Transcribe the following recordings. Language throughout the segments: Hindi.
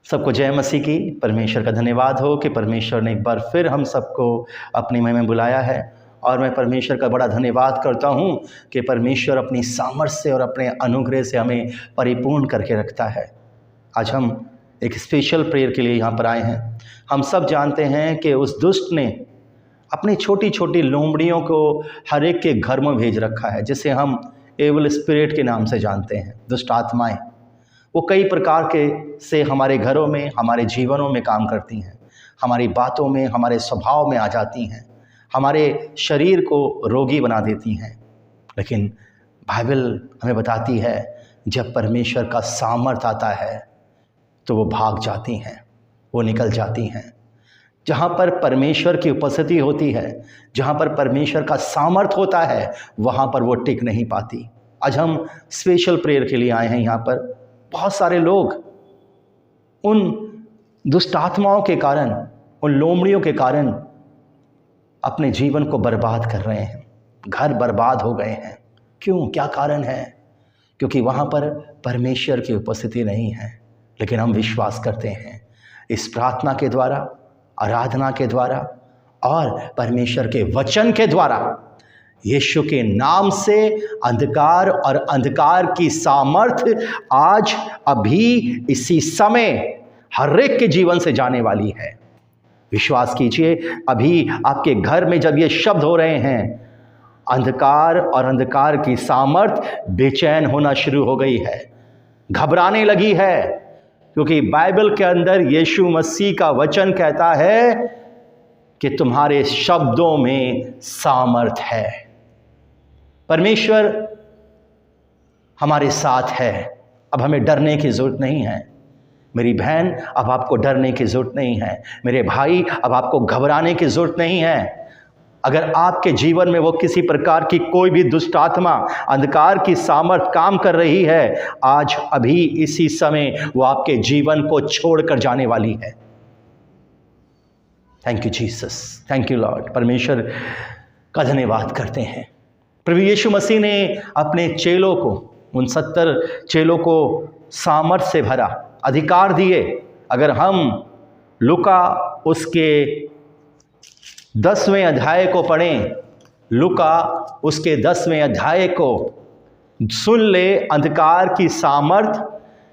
सबको जय मसीह की। परमेश्वर का धन्यवाद हो कि परमेश्वर ने एक बार फिर हम सबको अपनी महिमा में बुलाया है। और मैं परमेश्वर का बड़ा धन्यवाद करता हूँ कि परमेश्वर अपनी सामर्थ्य से और अपने अनुग्रह से हमें परिपूर्ण करके रखता है। आज हम एक स्पेशल प्रेयर के लिए यहाँ पर आए हैं। हम सब जानते हैं कि उस दुष्ट ने अपनी छोटी छोटी लोमड़ियों को हर एक के घर में भेज रखा है, जिसे हम एविल स्पिरिट के नाम से जानते हैं, दुष्ट आत्माएं। वो कई प्रकार के से हमारे घरों में, हमारे जीवनों में काम करती हैं, हमारी बातों में, हमारे स्वभाव में आ जाती हैं, हमारे शरीर को रोगी बना देती हैं। लेकिन बाइबल हमें बताती है जब परमेश्वर का सामर्थ आता है तो वो भाग जाती हैं, वो निकल जाती हैं। जहाँ पर परमेश्वर की उपस्थिति होती है, जहाँ पर परमेश्वर का सामर्थ होता है, वहाँ पर वो टिक नहीं पाती। आज हम स्पेशल प्रेयर के लिए आए हैं यहाँ पर। बहुत सारे लोग उन दुष्ट आत्माओं के कारण, उन लोमड़ियों के कारण अपने जीवन को बर्बाद कर रहे हैं, घर बर्बाद हो गए हैं। क्यों? क्या कारण है? क्योंकि वहाँ पर परमेश्वर की उपस्थिति नहीं है। लेकिन हम विश्वास करते हैं इस प्रार्थना के द्वारा, आराधना के द्वारा और परमेश्वर के वचन के द्वारा, यीशु के नाम से अंधकार और अंधकार की सामर्थ्य आज अभी इसी समय हर एक के जीवन से जाने वाली है। विश्वास कीजिए, अभी आपके घर में जब ये शब्द हो रहे हैं, अंधकार और अंधकार की सामर्थ्य बेचैन होना शुरू हो गई है, घबराने लगी है। क्योंकि बाइबल के अंदर यीशु मसीह का वचन कहता है कि तुम्हारे शब्दों में सामर्थ है। परमेश्वर हमारे साथ है। अब हमें डरने की जरूरत नहीं है। मेरी बहन, अब आपको डरने की जरूरत नहीं है। मेरे भाई, अब आपको घबराने की जरूरत नहीं है। अगर आपके जीवन में वो किसी प्रकार की कोई भी दुष्ट आत्मा, अंधकार की सामर्थ काम कर रही है, आज अभी इसी समय वो आपके जीवन को छोड़कर जाने वाली है। Thank you Jesus, thank you Lord. परमेश्वर का धन्यवाद करते हैं। प्रभु यीशु मसीह ने अपने चेलों को, उन 70 चेलों को सामर्थ से भरा, अधिकार दिए। अगर हम लूका उसके 10वें अध्याय को पढ़ें, लूका उसके 10वें अध्याय को सुन ले, अंधकार की सामर्थ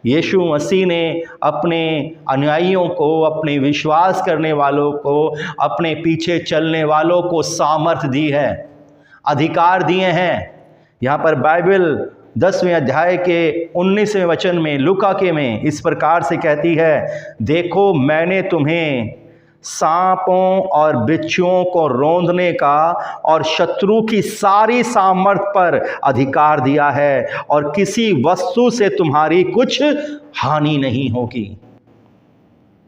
यीशु मसीह ने अपने अनुयायियों को, अपने विश्वास करने वालों को, अपने पीछे चलने वालों को सामर्थ दी है, अधिकार दिए हैं। यहाँ पर बाइबल 10वें अध्याय के 19वें वचन में, लूका के में इस प्रकार से कहती है, देखो मैंने तुम्हें सांपों और बिच्छुओं को रौंदने का और शत्रु की सारी सामर्थ पर अधिकार दिया है, और किसी वस्तु से तुम्हारी कुछ हानि नहीं होगी।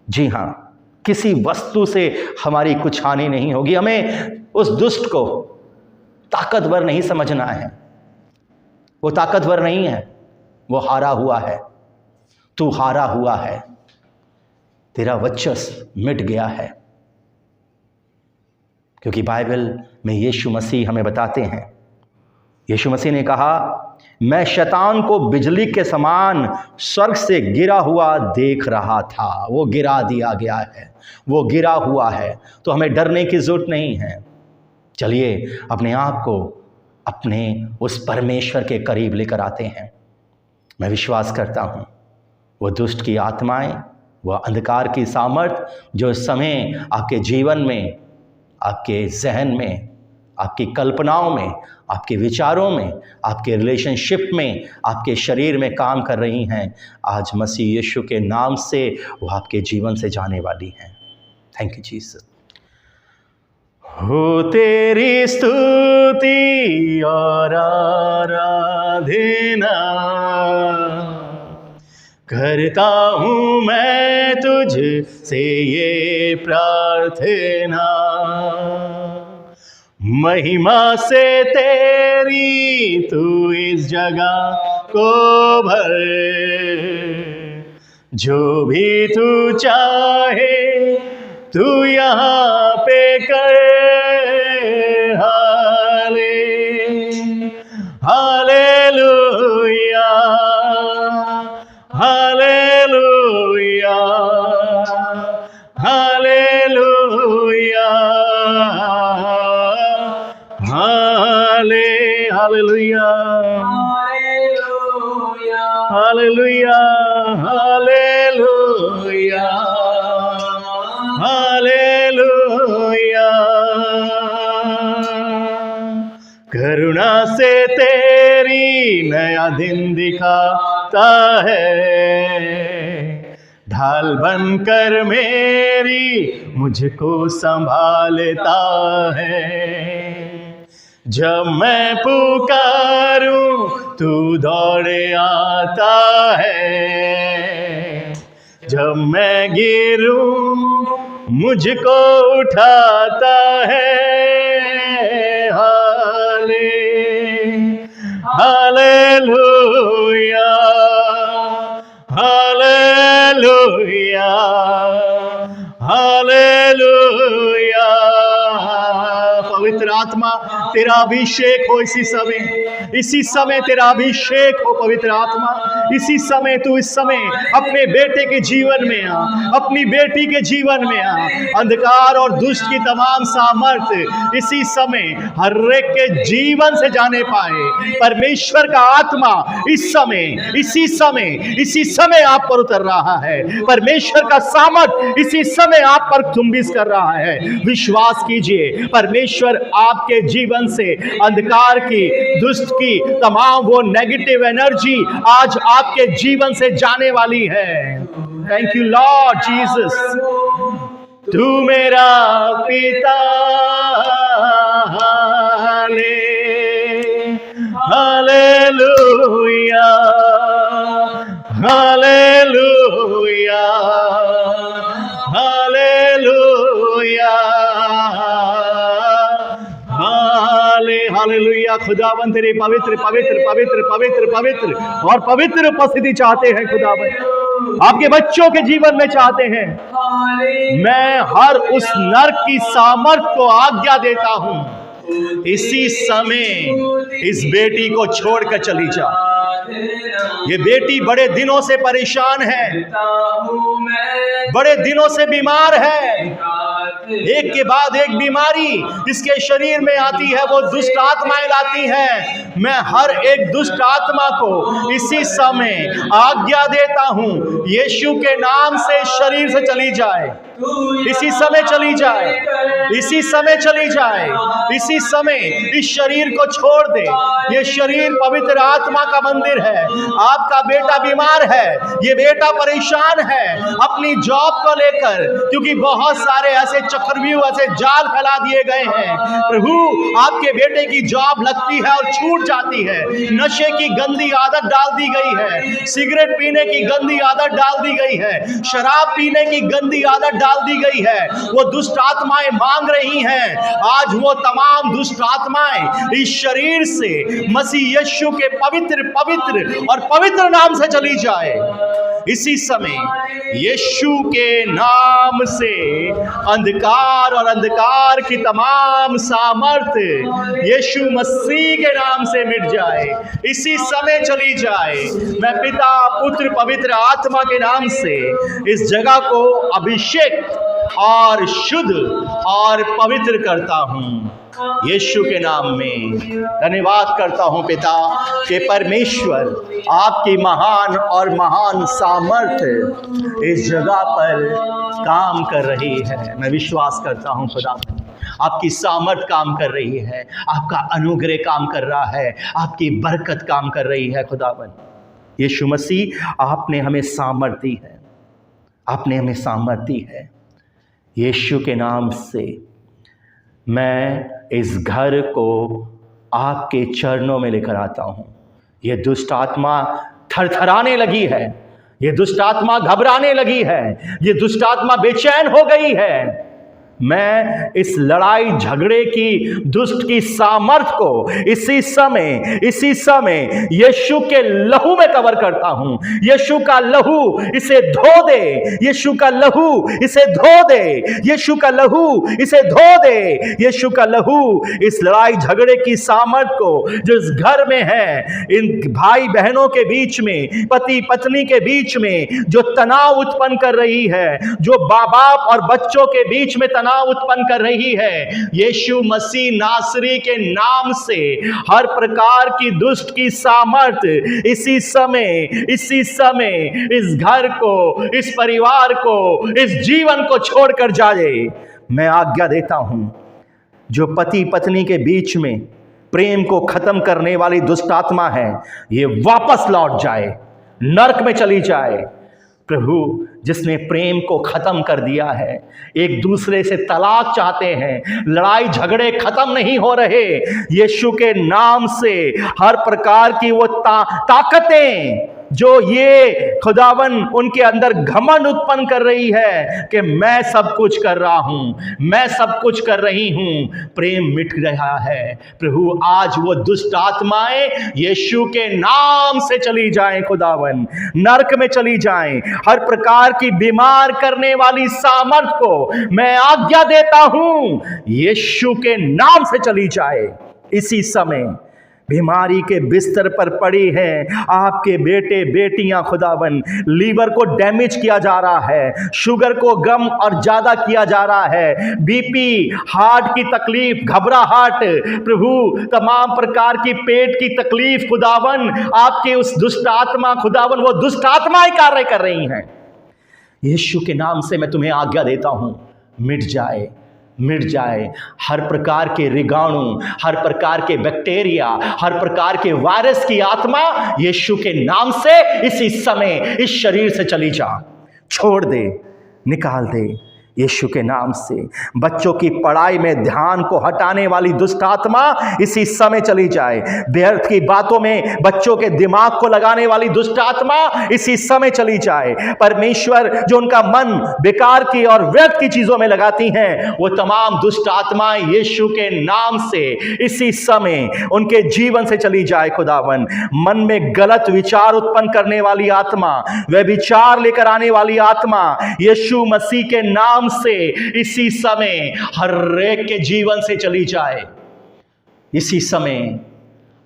जी हाँ, किसी वस्तु से हमारी कुछ हानि नहीं होगी। हमें उस दुष्ट को ताकतवर नहीं समझना है। वो ताकतवर नहीं है, वो हारा हुआ है। तू हारा हुआ है, तेरा वर्चस्व मिट गया है। क्योंकि बाइबल में यीशु मसीह हमें बताते हैं, यीशु मसीह ने कहा, मैं शैतान को बिजली के समान स्वर्ग से गिरा हुआ देख रहा था। वो गिरा दिया गया है, वो गिरा हुआ है। तो हमें डरने की जरूरत नहीं है। चलिए अपने आप को अपने उस परमेश्वर के करीब लेकर आते हैं। मैं विश्वास करता हूँ वो दुष्ट की आत्माएं, वह अंधकार की सामर्थ जो इस समय आपके जीवन में, आपके जहन में, आपकी कल्पनाओं में, आपके विचारों में, आपके रिलेशनशिप में, आपके शरीर में काम कर रही हैं, आज मसीह यीशु के नाम से वो आपके जीवन से जाने वाली हैं। Thank you Jesus. हो तेरी स्तुति और आराधना करता हूँ मैं तुझ से ये प्रार्थना, महिमा से तेरी तू इस जगह को भर, जो भी तू चाहे तू यहाँ पे कर। Hallelujah, hallelujah, hallelujah hallelujah hallelujah hallelujah. करुणा से तेरी नया दिन दिखाता है, ढाल बनकर मेरी मुझको संभालता है। जब मैं पुकारूं तू दौड़े आता है, जब मैं गिरूं मुझको उठाता है। Hallelujah hallelujah hallelujah. पवित्र आत्मा तेरा अभिषेक हो इसी समय तेरा अभिषेक हो पवित्र आत्मा। इसी समय तू इस समय अपने बेटे के जीवन में आ, अपनी बेटी के जीवन में आ। अंधकार और दुष्ट की तमाम सामर्थ्य इसी समय हर एक के जीवन से जाने पाए। परमेश्वर का आत्मा इस समय इसी समय आप पर उतर रहा है। परमेश्वर का सामर्थ इसी समय आप पर चुंबिश कर रहा है। विश्वास कीजिए, परमेश्वर आपके जीवन से अंधकार की, दुष्ट की तमाम वो नेगेटिव एनर्जी आज आपके जीवन से जाने वाली है। Thank you Lord Jesus. तू मेरा पिता, हालेलुया हालेलुया हालेलुया हालेलुया। खुदावन तेरे पवित्र पवित्र पवित्र पवित्र पवित्र और पवित्र उपस्थिति चाहते हैं खुदावन, आपके बच्चों के जीवन में चाहते हैं। मैं हर उस नर्क की सामर्थ को आज्ञा देता हूं, इसी समय इस बेटी को छोड़कर चली जा। ये बेटी बड़े दिनों से परेशान है, बड़े दिनों से बीमार है। एक के बाद एक बीमारी इसके शरीर में आती है, वो दुष्ट आत्माएं लाती हैं। मैं हर एक दुष्ट आत्मा को इसी समय आज्ञा देता हूं, यीशु के नाम से शरीर से चली जाए, इसी समय चली जाए, इसी समय चली जाए, इसी समय इस शरीर को छोड़ दे। ये शरीर पवित्र आत्मा का मंदिर है। आपका बेटा बीमार है, ये बेटा परेशान है अपनी जॉब को लेकर, क्योंकि बहुत सारे ऐसे चक्रव्यूह, ऐसे जाल फैला दिए गए हैं। प्रभु, आपके बेटे की जॉब लगती है और छूट जाती है। नशे की गंदी आदत डाल दी गई है, सिगरेट पीने की गंदी आदत डाल दी गई है, शराब पीने की गंदी आदत डाल दी गई है। वो दुष्ट आत्माएं मांग रही हैं, आज वो तमाम दुष्ट आत्माएं इस शरीर से मसीह यीशु के पवित्र पवित्र और पवित्र नाम से चली जाए। इसी समय यीशु के नाम से अंधकार और अंधकार की तमाम सामर्थ्य यीशु मसीह के नाम से मिट जाए, इसी समय चली जाए। मैं पिता, पुत्र, पवित्र आत्मा के नाम से इस जगह को अभिषेक और शुद्ध और पवित्र करता हूं यीशु के नाम में। धन्यवाद करता हूं पिता कि परमेश्वर आपकी महान और महान सामर्थ्य इस जगह पर काम कर रही है। मैं विश्वास करता हूं खुदा, आपकी सामर्थ काम कर रही है, आपका अनुग्रह काम कर रहा है, आपकी बरकत काम कर रही है। खुदावन यीशु मसीह, आपने हमें सामर्थ दी है, आपने हमें सामर्थ दी है। यीशु के नाम से मैं इस घर को आपके चरणों में लेकर आता हूँ। ये दुष्ट आत्मा थरथराने लगी है, ये दुष्ट आत्मा घबराने लगी है, ये दुष्ट आत्मा बेचैन हो गई है। मैं इस लड़ाई झगड़े की, दुष्ट की सामर्थ को इसी समय यीशु के लहू में कवर करता हूं। यीशु का लहू इसे धो दे, यीशु का लहू इसे धो दे, यीशु का लहू इसे धो दे, यीशु का लहू इस लड़ाई झगड़े की सामर्थ को जो इस घर में है, इन भाई बहनों के बीच में, पति पत्नी के बीच में जो तनाव उत्पन्न कर रही है, जो बाप और बच्चों के बीच में तनाव उत्पन्न कर रही है। यीशु मसीह नासरी के नाम से हर प्रकार की दुष्ट की सामर्थ्य इसी समय इस घर को, इस परिवार को, इस जीवन को छोड़कर जाए। मैं आज्ञा देता हूं, जो पति पत्नी के बीच में प्रेम को खत्म करने वाली दुष्ट आत्मा है, ये वापस लौट जाए, नरक में चली जाए। प्रभु, जिसने प्रेम को खत्म कर दिया है, एक दूसरे से तलाक चाहते हैं, लड़ाई झगड़े खत्म नहीं हो रहे, यीशु के नाम से हर प्रकार की वो ताकतें जो ये खुदावन उनके अंदर घमंड उत्पन्न कर रही है कि मैं सब कुछ कर रहा हूं, मैं सब कुछ कर रही हूं, प्रेम मिट रहा है। प्रभु, आज वो दुष्ट आत्माएं यीशु के नाम से चली जाएं, खुदावन नरक में चली जाएं। हर प्रकार की बीमार करने वाली सामर्थ को मैं आज्ञा देता हूं, यीशु के नाम से चली जाए। इसी समय बीमारी के बिस्तर पर पड़ी हैं आपके बेटे बेटियां, खुदावन लीवर को डैमेज किया जा रहा है, शुगर को कम और ज्यादा किया जा रहा है, बीपी, हार्ट की तकलीफ, घबराहट, प्रभु तमाम प्रकार की पेट की तकलीफ, खुदावन आपके उस दुष्ट आत्मा, खुदावन वो दुष्ट आत्माएं कार्य कर रही हैं। यीशु के नाम से मैं तुम्हें आज्ञा देता हूं, मिट जाए, मिट जाए। हर प्रकार के ऋगाणु, हर प्रकार के बैक्टीरिया, हर प्रकार के वायरस की आत्मा यीशु के नाम से इसी समय इस शरीर से चली जा, छोड़ दे, निकाल दे यीशु के नाम से। बच्चों की पढ़ाई में ध्यान को हटाने वाली दुष्ट आत्मा इसी समय चली जाए। व्यर्थ की बातों में बच्चों के दिमाग को लगाने वाली दुष्ट आत्मा इसी समय चली जाए। परमेश्वर जो उनका मन बेकार की और व्यर्थ की चीजों में लगाती हैं, वो तमाम दुष्ट आत्माएं यीशु के नाम से इसी समय उनके जीवन से चली जाए। खुदावन, मन में गलत विचार उत्पन्न करने वाली आत्मा, वह विचार लेकर आने वाली आत्मा यीशु मसीह के नाम से इसी समय हर एक के जीवन से चली जाए। इसी समय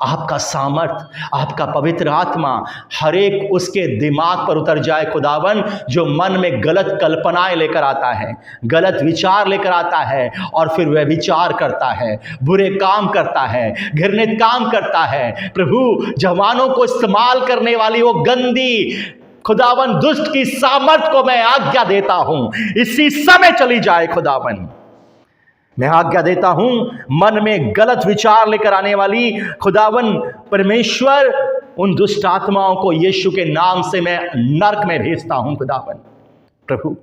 आपका सामर्थ, आपका पवित्र आत्मा हर एक उसके दिमाग पर उतर जाए। खुदावन, जो मन में गलत कल्पनाएं लेकर आता है, गलत विचार लेकर आता है और फिर वह विचार करता है, बुरे काम करता है, घृणित काम करता है। प्रभु, जवानों को इस्तेमाल करने वाली वो गंदी खुदावन दुष्ट की सामर्थ को मैं आज्ञा देता हूं, इसी समय चली जाए। खुदावन, मैं आज्ञा देता हूं, मन में गलत विचार लेकर आने वाली खुदावन परमेश्वर उन दुष्ट आत्माओं को यीशु के नाम से मैं नरक में भेजता हूं। खुदावन प्रभु,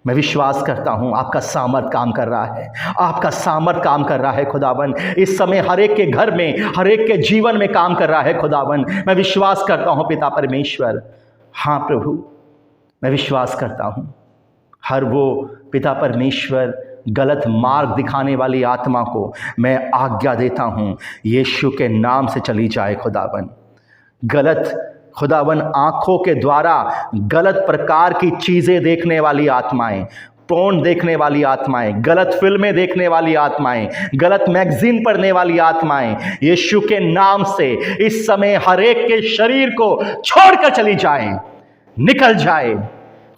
मैं विश्वास करता हूं आपका सामर्थ काम कर रहा है, आपका सामर्थ काम कर रहा है। खुदावन, इस समय हर एक के घर में, हर एक के जीवन में काम कर रहा है। खुदावन, मैं विश्वास करता हूं पिता परमेश्वर, हाँ प्रभु, मैं विश्वास करता हूं हर वो पिता परमेश्वर गलत मार्ग दिखाने वाली आत्मा को मैं आज्ञा देता हूं, यीशु के नाम से चली जाए। खुदावन, गलत खुदावन आंखों के द्वारा गलत प्रकार की चीज़ें देखने वाली आत्माएं, पोर्न देखने वाली आत्माएं, गलत फिल्में देखने वाली आत्माएं, गलत मैगजीन पढ़ने वाली आत्माएं, यीशु के नाम से इस समय हर एक के शरीर को छोड़कर चली जाएं, निकल जाए।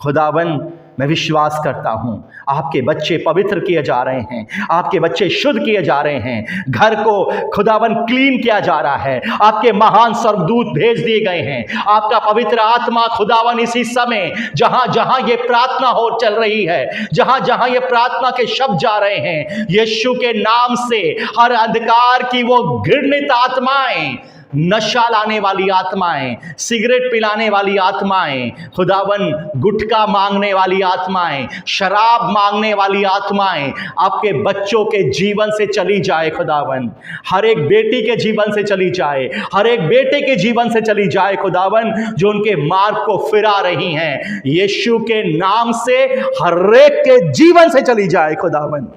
खुदावन, मैं विश्वास करता हूं आपके बच्चे पवित्र किए जा रहे हैं, आपके बच्चे शुद्ध किए जा रहे हैं, घर को खुदावन क्लीन किया जा रहा है, आपके महान स्वर्गदूत भेज दिए गए हैं, आपका पवित्र आत्मा खुदावन इसी समय जहां जहां ये प्रार्थना हो चल रही है, जहां जहां ये प्रार्थना के शब्द जा रहे हैं, यीशु के नाम से हर अंधकार की वो घृणित आत्माएं, नशा लाने वाली आत्माएं, सिगरेट पिलाने वाली आत्माएं, खुदावन गुटखा मांगने वाली आत्माएं, शराब मांगने वाली आत्माएं आपके बच्चों के जीवन से चली जाए। खुदावन, हर एक बेटी के जीवन से चली जाए, हर एक बेटे के जीवन से चली जाए। खुदावन, जो उनके मार्ग को फिरा रही हैं, यीशु के नाम से हर एक के जीवन से चली जाए। खुदावन,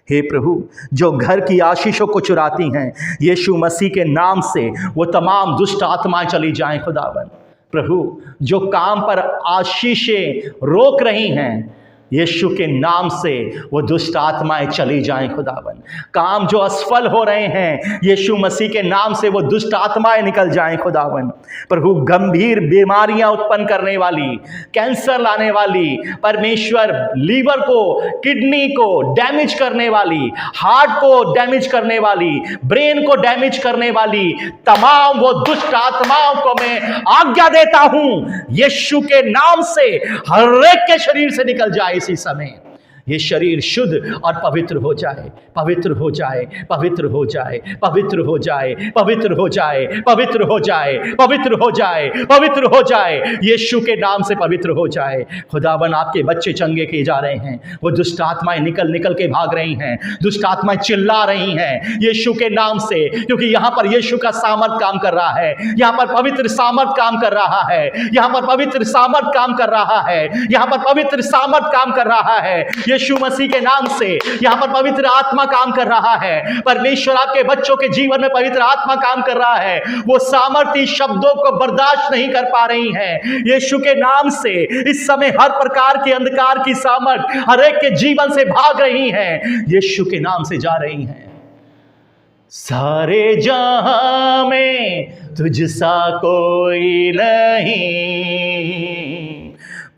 हे प्रभु, जो घर की आशीषों को चुराती हैं, यीशु मसीह के नाम से वो तमाम दुष्ट आत्माएं चली जाएं। खुदावन प्रभु, जो काम पर आशीषें रोक रही हैं, यीशु के नाम से वो दुष्ट आत्माएं चली जाएं खुदावन। काम जो असफल हो रहे हैं, यीशु मसीह के नाम से वो दुष्ट आत्माएं निकल जाएं खुदावन। प्रभु गंभीर बीमारियां उत्पन्न करने वाली, कैंसर लाने वाली, परमेश्वर लीवर को, किडनी को डैमेज करने वाली, हार्ट को डैमेज करने वाली, ब्रेन को डैमेज करने वाली तमाम वो दुष्ट आत्माओं को मैं आज्ञा देता हूं यीशु के नाम से, हर एक के शरीर से निकल जाए इसी समय। ये शरीर शुद्ध और पवित्र हो जाए, पवित्र हो जाए, पवित्र हो जाए, पवित्र हो जाए, पवित्र हो जाए, पवित्र हो जाए, पवित्र हो जाए, पवित्र हो जाए, यीशु के नाम से पवित्र हो जाए। खुदावन आपके बच्चे चंगे किए जा रहे हैं, वो दुष्ट आत्माएं निकल निकल के भाग रही हैं, दुष्ट आत्माएं चिल्ला रही हैं यीशु के नाम से, क्योंकि यहां पर यीशु का सामर्थ काम कर रहा है, यहां पर पवित्र सामर्थ काम कर रहा है, यहां पर पवित्र सामर्थ काम कर रहा है, यहां पर पवित्र सामर्थ काम कर रहा है यीशु मसीह के नाम से। यहां पर पवित्र आत्मा काम कर रहा है, परमेश्वर आपके बच्चों के जीवन में पवित्र आत्मा काम कर रहा है। वो सामर्थी शब्दों को बर्दाश्त नहीं कर पा रही हैं यीशु के नाम से। इस समय हर प्रकार के अंधकार की सामर्थ हर एक के जीवन से भाग रही है, यीशु के नाम से जा रही हैं। सारे जहां में तुझ सा कोई नहीं,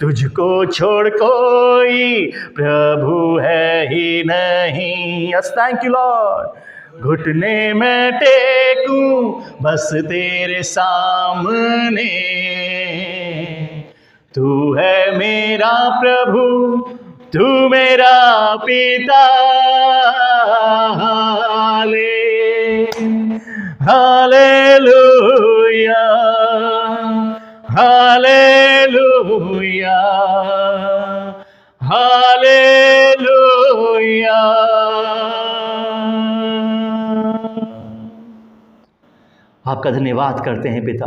तुझको छोड़ कोई प्रभु है ही नहीं। Yes, thank you Lord. घुटने में टेकूं बस तेरे सामने, तू है मेरा प्रभु, तू मेरा पिता। Hallelujah, hallelujah, hallelujah. आपका धन्यवाद करते हैं पिता,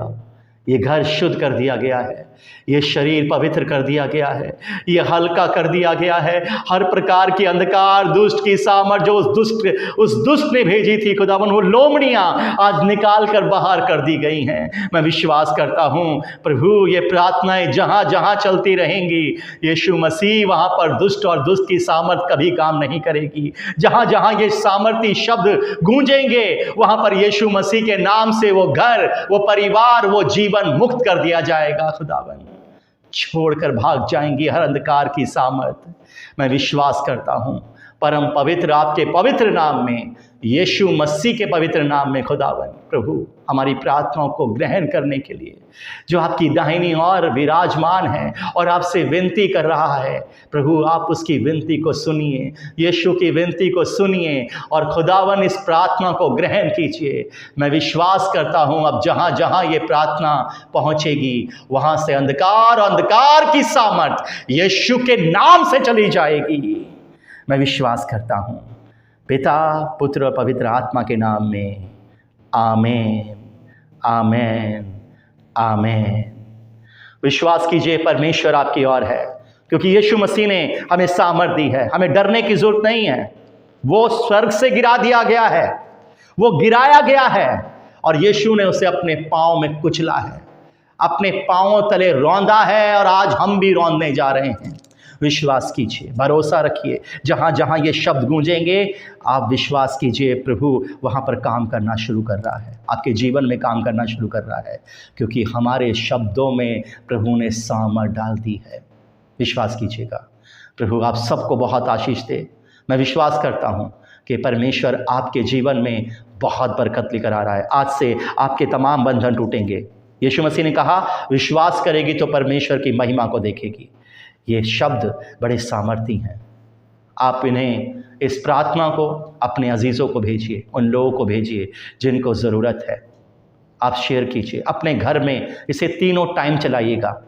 ये घर शुद्ध कर दिया गया है, ये शरीर पवित्र कर दिया गया है, ये हल्का कर दिया गया है। हर प्रकार की अंधकार दुष्ट की सामर्थ जो उस दुष्ट ने भेजी थी खुदावन, वो लोमड़ियां आज निकाल कर बाहर कर दी गई हैं। मैं विश्वास करता हूं प्रभु, ये प्रार्थनाएं जहां जहां चलती रहेंगी यीशु मसीह, वहां पर दुष्ट और दुष्ट की सामर्थ कभी काम नहीं करेगी। जहां जहां ये सामर्थी शब्द गूंजेंगे वहां पर यीशु मसीह के नाम से वो घर, वो परिवार, वो जीवन मुक्त कर दिया जाएगा खुदावन। छोड़कर भाग जाएंगी हर अंधकार की सामर्थ। मैं विश्वास करता हूं परम पवित्र आपके पवित्र नाम में, यीशु मसीह के पवित्र नाम में खुदावन प्रभु हमारी प्रार्थनाओं को ग्रहण करने के लिए जो आपकी दाहिनी ओर विराजमान है और आपसे विनती कर रहा है प्रभु, आप उसकी विनती को सुनिए, यीशु की विनती को सुनिए और खुदावन इस प्रार्थना को ग्रहण कीजिए। मैं विश्वास करता हूं अब जहां जहां ये प्रार्थना पहुंचेगी वहां से अंधकार की सामर्थ यीशु के नाम से चली जाएगी। मैं विश्वास करता हूं पिता, पुत्र और पवित्र आत्मा के नाम में, आमेन, आमेन, आमेन। विश्वास कीजिए परमेश्वर आपकी ओर है, क्योंकि यीशु मसीह ने हमें सामर्थ दी है, हमें डरने की जरूरत नहीं है। वो स्वर्ग से गिरा दिया गया है, वो गिराया गया है और यीशु ने उसे अपने पांव में कुचला है, अपने पांवों तले रौंदा है और आज हम भी रौंदने जा रहे हैं। विश्वास कीजिए, भरोसा रखिए, जहाँ जहाँ ये शब्द गूंजेंगे आप विश्वास कीजिए प्रभु वहाँ पर काम करना शुरू कर रहा है, आपके जीवन में काम करना शुरू कर रहा है, क्योंकि हमारे शब्दों में प्रभु ने सामर्थ डाल दी है। विश्वास कीजिएगा। प्रभु आप सबको बहुत आशीष दे। मैं विश्वास करता हूँ कि परमेश्वर आपके जीवन में बहुत बरकत लेकर आ रहा है। आज से आपके तमाम बंधन टूटेंगे। यीशु मसीह ने कहा विश्वास करेगी तो परमेश्वर की महिमा को देखेगी। ये शब्द बड़े सामर्थी हैं। आप इन्हें, इस प्रार्थना को अपने अजीज़ों को भेजिए, उन लोगों को भेजिए जिनको ज़रूरत है। आप शेयर कीजिए, अपने घर में इसे तीनों टाइम चलाइएगा।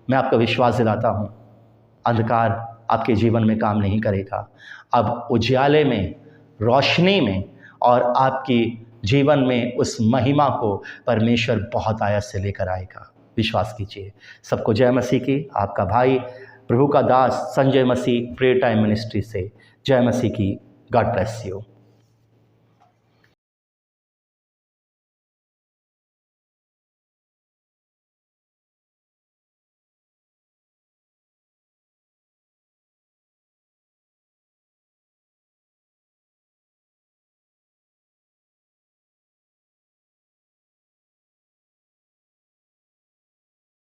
मैं आपको विश्वास दिलाता हूँ अंधकार आपके जीवन में काम नहीं करेगा। अब उजियाले में, रोशनी में और आपकी जीवन में उस महिमा को परमेश्वर बहुत आयत से लेकर आएगा। विश्वास कीजिए। सबको जय मसीह की। आपका भाई प्रभु का दास संजय मसीह प्रेयर टाइम मिनिस्ट्री से। जय मसीह की। God bless you.